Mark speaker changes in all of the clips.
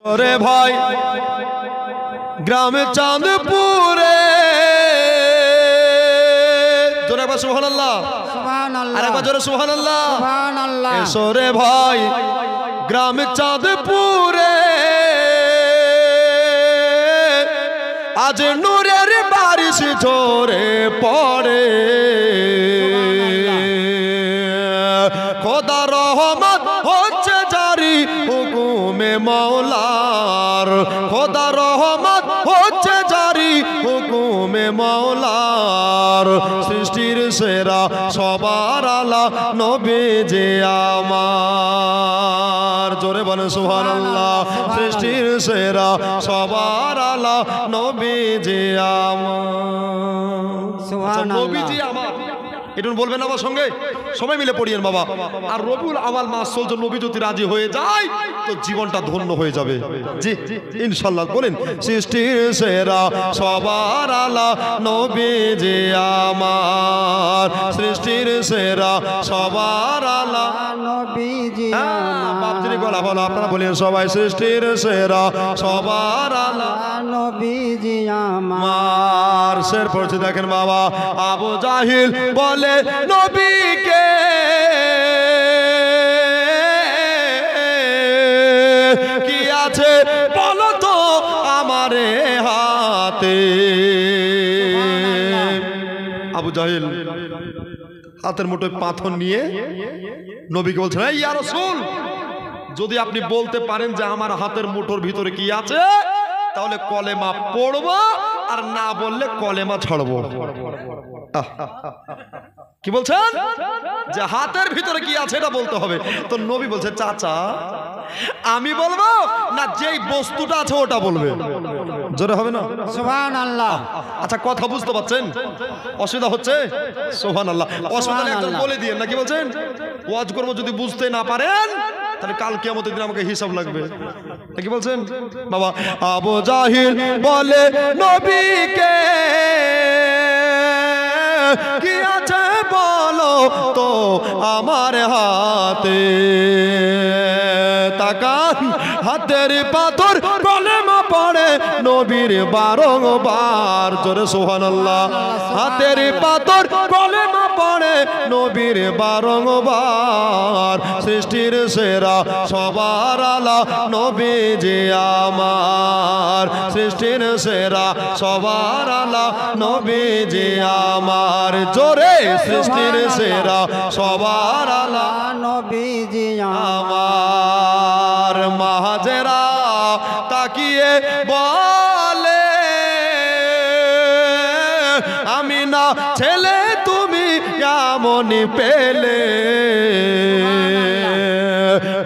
Speaker 1: ওরে ভাই গ্রামে চাঁদপুরে জোরে একবার সুবহানাল্লাহ,
Speaker 2: সুবহানাল্লাহ,
Speaker 1: আরেকবার জোরে সুবহানাল্লাহ,
Speaker 2: সুবহানাল্লাহ।
Speaker 1: এসো রে ভাই গ্রামে চাঁদপুরে আজ নূরের বারিশ ঝরে পড়ে, খোদা রহমত হচ্ছে জারি হুকুমে মাওলার, খোদা রহমত হচ্ছে জারি হুকুমে মাওলার। সৃষ্টির সেরা সবার আলা নবী যে আমার, জোরে বলেন সুবহানাল্লাহ। সৃষ্টির সেরা সবার আলা নবী যে আমার,
Speaker 2: সুবহানাল্লাহ।
Speaker 1: নবীজি আমার, এটা বলবেন আমার সঙ্গে সবাই মিলে পড়িয়েন বাবা। আর রবিউল আওয়াল মাস চলছে, নবী যদি রাজি হয়ে যায় তো জীবনটা ধন্য হয়ে যাবে। জি ইনশাআল্লাহ বলেন, সৃষ্টির সেরা সবার আলা নবী যে আমার, সৃষ্টির সেরা সবার আলা
Speaker 2: নবীজি
Speaker 1: বাপজির গলা বলো, আপনারা বলেন সবাই, সৃষ্টির সেরা সবার আলা
Speaker 2: নবীজি
Speaker 1: আমার। শের পড়ছে দেখেন বাবা, আবু জাহিল বলে নবীকে কি আছে বলো তো আমারে হাতে। আবু জাহিল হাতের মুঠোয় পাথর নিয়ে নবীকে বলছেন, এই ইয়া রাসূল, যদি আপনি বলতে পারেন যে আমার হাতের মুঠোর ভিতরে কি আছে তাহলে কলেমা পড়বো, আর না বললে কলেমা ছাড়বো। কি বলছেন যে হাতের ভিতরে কি আছে এটা বলতে হবে। তো নবী বলছে, চাচা আমি বলবো না যেই বস্তুটা আছে ওটা বলবে? জোরে হবে না?
Speaker 2: সুবহানাল্লাহ।
Speaker 1: আচ্ছা কথা বুঝতে পারছেন? অসুবিধা হচ্ছে? সুবহানাল্লাহ। অসুবিধা একজন বলে দিয়ে নাকি বলছেন ওয়াজ করবো, যদি বুঝতে না পারেন তাহলে কাল কিয়ামতের দিন আমাকে হিসাব লাগবে, কি বলছেন বাবা? আবু জাহিল বলে নবীকে কি আছে বলো তো আমার হাতে। তাকান হাতের পাথর কলেমা পড়ে নবীর বারংবার, জোরে সুবহানাল্লাহ। হাতের পাথর কলেমা পড়ে নবীর বারংবার। সৃষ্টির সেরা সবার আলা নবী যে আমার, সৃষ্টির সেরা সবার আলা নবী যে আমার। জোরে, সৃষ্টির সেরা সবার আলা
Speaker 2: নবীজি
Speaker 1: আমার। মাহাজেরা তাকিয়ে বলে আমি না ছেলে তুমি কেমন পেলে।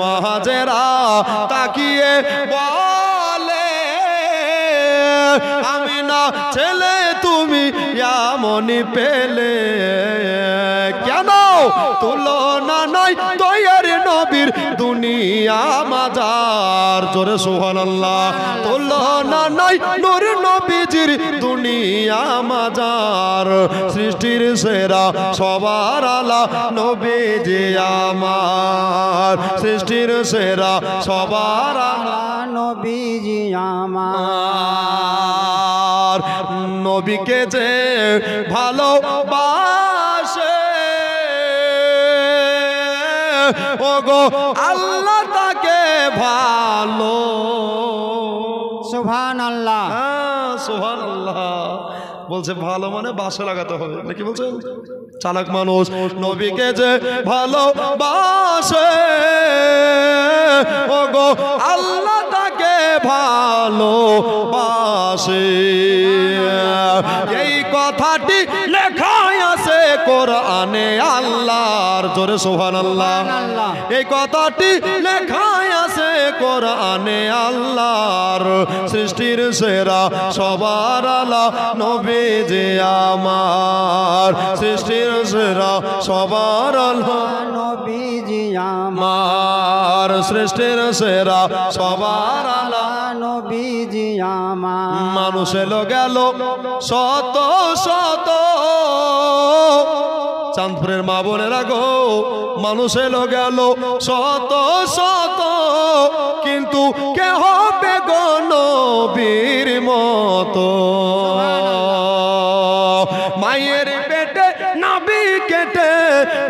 Speaker 1: মাহাজেরা তাকিয়ে বলে আমি না ছেলে তুমি কেমন পেলে। কেন তুলনা নাই দয়ার নবীর দুনিয়া মাজার, জোরে সুবহানাল্লাহ। তুলনা নাই নূর নবীজির দুনিয়া মাজার। সৃষ্টির সেরা সবার আলা নবী যে আমার, সৃষ্টির সেরা সবার আলা
Speaker 2: নবীজি
Speaker 1: আমার। নবীকে যে ভালোবাসে ওগো আল্লাহ তাকে ভালো।
Speaker 2: সুবহানাল্লাহ,
Speaker 1: সুবহানাল্লাহ। বলছে ভালো মানে বাসে লাগাতে হবে নাকি বলছেন? চালাক মানুষ। নবীকে যে ভালোবাসে ওগো আল্লাহ তাকে ভালোবাসে। এই কথাটি লেখা আছে কোরআনে আল্লাহর, জোরে সুবহানাল্লাহ। এই কথাটি লেখা আছে কোরআনে আল্লাহর। সৃষ্টির সেরা সবার আলা নবী যে আমার, সৃষ্টির সেরা সবার আলা
Speaker 2: নবীজি
Speaker 1: আমার। সৃষ্টির সেরা সবার আলা
Speaker 2: নবীজি
Speaker 1: মানুষ এলো গেল শত শত, চাঁদপুরের মা বোনেরা গো, মানুষ এলো গেল শত শত, কিন্তু কে হবে মতো মায়ের পেটে নাভি কেটে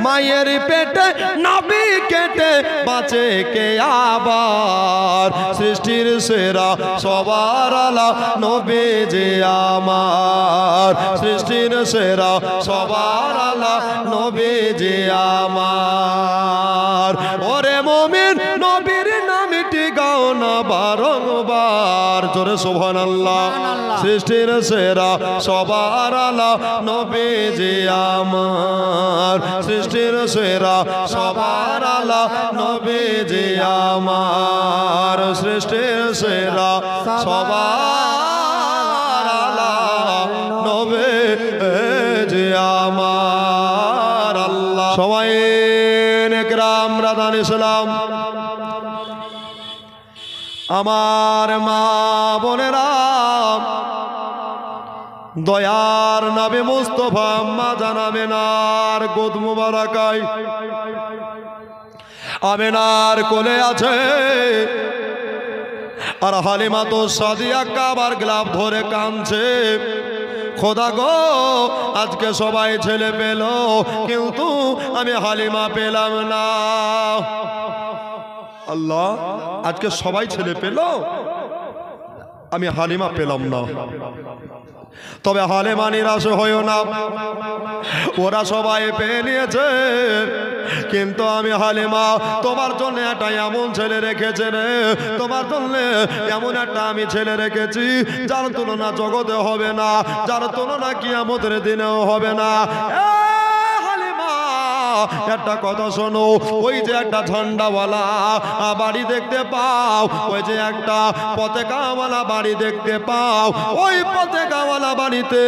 Speaker 1: মায়ের পেটে নাভি কেটে বাঁচে কে আবার সৃষ্টির সেরা সবার আলা নবী যে আমার সৃষ্টির সেরা সবার আলা নবী যে আমার ওরে মুমিন নবীর নামটি গাও না বারংবার জোরে সুবহানাল্লাহ সৃষ্টির সেরা সবার আলা নবী যে আমার সৃষ্টির সেরা সবার আলা নবী যে আমার সৃষ্টির সেরা সবার আলা নবী যে আমার আল্লাহ সবাই নেকরাম রাদান ইসলাম আমার মা বোনেরা দয়ার নবী মুস্তাফা আম্মা জান আমেনার গোদ মুবারাকায় আমেনার কোলে আছে আর হালিমা তো সাদিয়া কাবার গ্লাভ ধরে কাঁদছে খোদা গো আজকে সবাই ছেলে পেল কিন্তু আমি হালিমা পেলাম না আল্লাহ আজকে সবাই ছেলে পেল আমি হালিমা পেলাম না তবে হালিমা নিরাশ হইও না ওরা সবাই পেয়ে নিয়েছে কিন্তু আমি হালিমা তোমার জন্য একটা এমন ছেলে রেখেছে রে তোমার জন্য এমন একটা আমি ছেলে রেখেছি যার তুলনা জগতে হবে না যার তুলনা কিয়ামতের দিনেও হবে না একটা কথা শোনো ওই যে একটা ঝান্ডাওয়ালা বাড়ি দেখতে পাও ওই যে একটা পতাকাওয়ালা বাড়ি দেখতে পাও ওই পতাকাওয়ালা বাড়িতে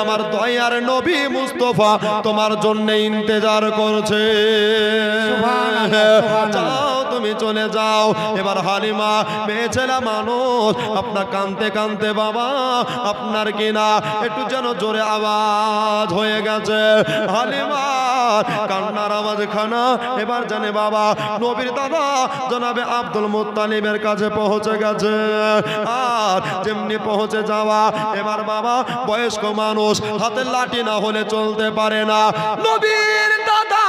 Speaker 1: আমার দয়ার নবী মুস্তাফা তোমার জন্য ইন্তজার করছে যাও তুমি চলে যাও এবার হালিমা মেয়ে ছেলে মানুষ আপনার কানতে কানতে বাবা আপনার কিনা একটু যেন জোরে আওয়াজ হয়ে গেছে হালিমা কান্নার আওয়াজ খানা এবার জানে বাবা নবীর দাদা জনাবে আব্দুল মুত্তালিবের কাছে পৌঁছে গেছে আর যেমনি পৌঁছে যাওয়া এবার বাবা বয়স্ক মানুষ হাতে লাঠি না হলে চলতে পারে না নবীর দাদা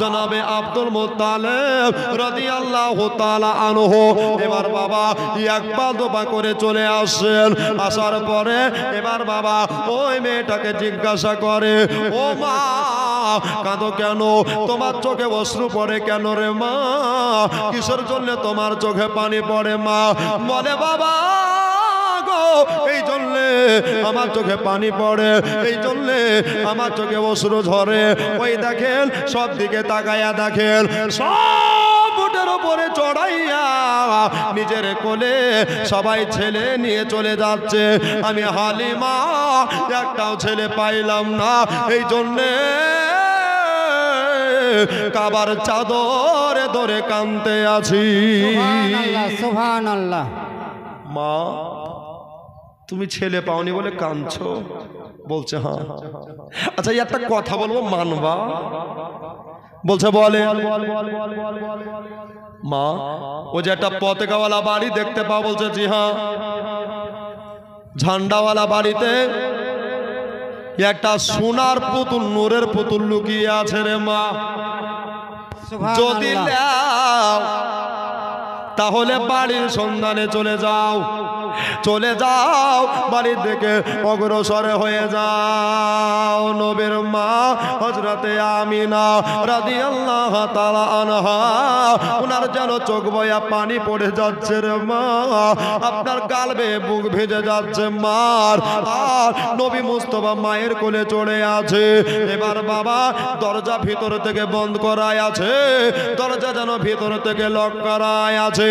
Speaker 1: জনাবে আব্দুল মুত্তালিব রাদিয়াল্লাহু তাআলা আনহু এবার বাবা এক পা দুপা করে চলে আসেন আসার পরে এবার বাবা ওই মেয়েটাকে জিজ্ঞাসা করে ও মা কাঁদো কেন তোমার চোখে অশ্রু পড়ে কেন রে মা কিসের জন্য তোমার চোখে পানি পড়ে মা বলে বাবা এই জন্যে আমার চোখে পানি পড়ে এই জন্যে আমার চোখে অশ্রু ঝরে ওই দেখেন সব দিকে তাকায়া দেখেন সব উটের উপরে চড়াইয়া নিজের কোলে সবাই ছেলে নিয়ে চলে যাচ্ছে আমি হালিমা একটাও ছেলে পাইলাম না এই জন্যে কাবার চাদরে ধরে কাঁদতে আছি
Speaker 2: সুবহানাল্লাহ
Speaker 1: মা তুমি ছেলে পাওনি বলে কাঁদছো বলছে হ্যাঁ আচ্ছা একটা কথা বলবো মানবা বলছে বলে মা ও যে একটা পতাকাওয়ালা বাড়ি দেখতে পাও বলছে জি হ্যাঁ ঝান্ডাওয়ালা বাড়িতে একটা সোনার পুতুল নূরের পুতুল লুকিয়ে আছে রে মা যদি নাও তাহলে বাড়ির সন্ধানে চলে যাও বাড়ির দিকে অগ্রসর হয়ে যাও নবীর মা হযরতে আমিনা রাদিয়াল্লাহু তাআলা আনহা ওনার যেন চোখ বয়া পানি পড়ে যাচ্ছে রে মা আপনার গাল বেয়ে বুক ভেজে যাচ্ছে মার আর নবী মুস্তাফা মায়ের কোলে চড়ে আছে এবার বাবা দরজা ভিতর থেকে বন্ধ করাই আছে দরজা যেন ভিতর থেকে লক করাই আছে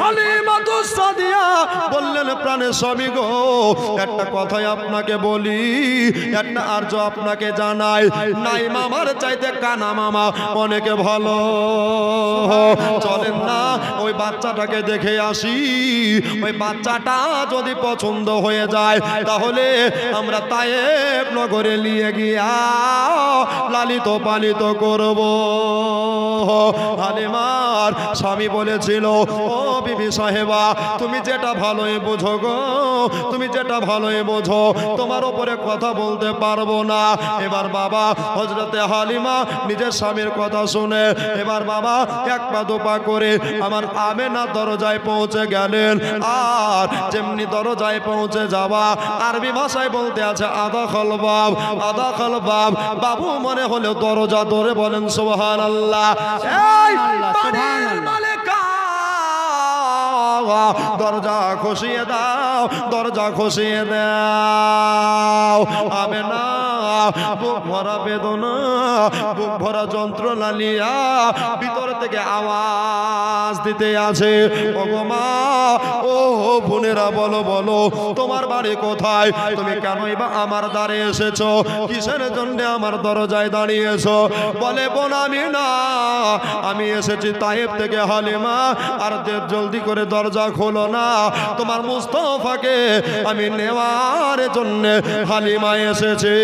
Speaker 1: হালিমাতুস সাদিয়া বললেন প্রাণের স্বামী গো একটা কথাই আপনাকে বলি একটা আর্য আপনাকে জানাই নাই মামার চাইতে কানা মামা অনেকে ভালো চলেন না ওই বাচ্চাটাকে দেখে আসি ওই বাচ্চাটা যদি পছন্দ হয়ে যায় তাহলে আমরা তায়েব নগরে নিয়ে গিয়া লালিত পালিত করব হালিমার স্বামী বলেছিল ও বিবি সাহেবা তুমি যেটা ভালোই বোঝো গো, তুমি যেটা ভালোই বোঝো, তোমার উপরে কথা বলতে পারবো না। এবার বাবা হযরতে হালিমা নিজের স্বামীর কথা শুনে এবার বাবা এক পা দু পা করে আমার আমেনা দরজায় পৌঁছে গেলেন। আর যেমনি দরজায় পৌঁছে যাওয়া আরবি ভাষায় বলতে আছে আদা খলবাব, আদা খলবাব। বাবু মনে হলো দরজা ধরে বলেন সুবহানাল্লাহ। এই বাড়ির মালিকা, দরজা খুশিয়ে দাও, দরজা খুশিয়ে দাও। আমেনা বুক ভরা বেদনা, বুক ভরা যন্ত্রণা নিয়া ভিতর থেকে আওয়াজ দিতে আছে, ওগো মা, ও বোনেরা বলো বলো তোমার বাড়ি কোথায়? তুমি কেনই বা আমার দ্বারে এসেছো? কিসের জন্য আমার দরজায় দাঁড়িয়েছো? বলে বোন আমি এসেছি তায়েব থেকে হালিমা, আর জলদি করে দরজা খোলো না, তোমার মুস্তাফাকে আমি নেওয়ার জন্য হালিমা এসেছে।